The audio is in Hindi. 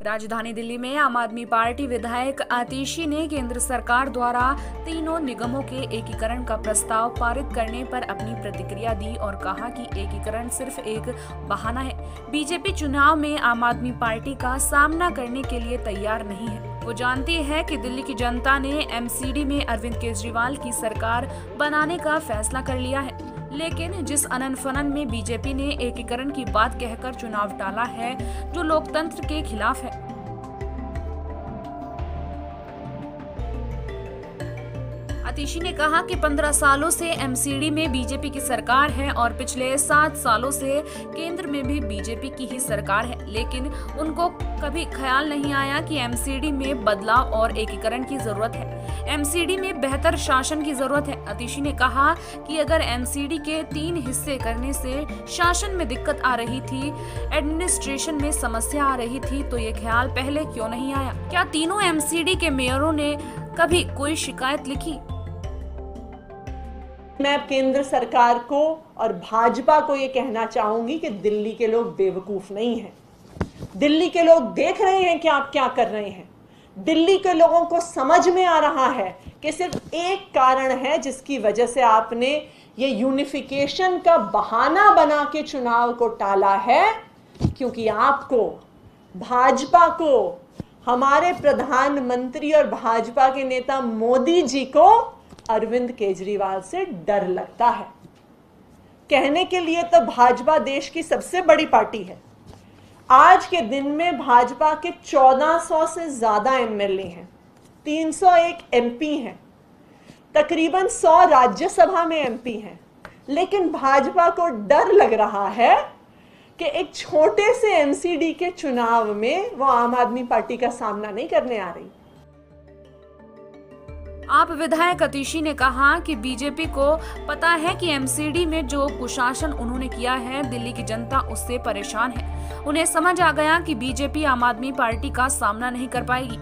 राजधानी दिल्ली में आम आदमी पार्टी विधायक आतिशी ने केंद्र सरकार द्वारा तीनों निगमों के एकीकरण का प्रस्ताव पारित करने पर अपनी प्रतिक्रिया दी और कहा कि एकीकरण सिर्फ एक बहाना है। बीजेपी चुनाव में आम आदमी पार्टी का सामना करने के लिए तैयार नहीं है। वो जानती है कि दिल्ली की जनता ने एमसीडी में अरविंद केजरीवाल की सरकार बनाने का फैसला कर लिया है, लेकिन जिस अनन फनन में बीजेपी ने एकीकरण की बात कहकर चुनाव टाला है, जो लोकतंत्र के खिलाफ है। आतिशी ने कहा कि 15 सालों से एमसीडी में बीजेपी की सरकार है और पिछले 7 सालों से केंद्र में भी बीजेपी की ही सरकार है, लेकिन उनको कभी ख्याल नहीं आया कि एमसीडी में बदलाव और एकीकरण की जरूरत है। एमसीडी में बेहतर शासन की जरूरत है। आतिशी ने कहा कि अगर एमसीडी के 3 हिस्से करने से शासन में दिक्कत आ रही थी, एडमिनिस्ट्रेशन में समस्या आ रही थी, तो ये ख्याल पहले क्यों नहीं आया? क्या तीनों एमसीडी के मेयरों ने कभी कोई शिकायत लिखी? मैं केंद्र सरकार को और भाजपा को ये कहना चाहूंगी कि दिल्ली के लोग बेवकूफ नहीं हैं। दिल्ली के लोग देख रहे हैं कि आप क्या कर रहे हैं। दिल्ली के लोगों को समझ में आ रहा है कि सिर्फ एक कारण है जिसकी वजह से आपने ये यूनिफिकेशन का बहाना बना के चुनाव को टाला है, क्योंकि आपको, भाजपा को, हमारे प्रधानमंत्री और भाजपा के नेता मोदी जी को अरविंद केजरीवाल से डर लगता है। कहने के लिए तो भाजपा देश की सबसे बड़ी पार्टी है। आज के दिन में भाजपा के 1400 से ज्यादा एमएलए हैं, 301 एमपी हैं, तकरीबन 100 राज्यसभा में एमपी हैं, लेकिन भाजपा को डर लग रहा है कि एक छोटे से एमसीडी के चुनाव में वो आम आदमी पार्टी का सामना नहीं करने आ रही। आप विधायक आतिशी ने कहा कि बीजेपी को पता है कि एमसीडी में जो कुशासन उन्होंने किया है, दिल्ली की जनता उससे परेशान है। उन्हें समझ आ गया कि बीजेपी आम आदमी पार्टी का सामना नहीं कर पाएगी।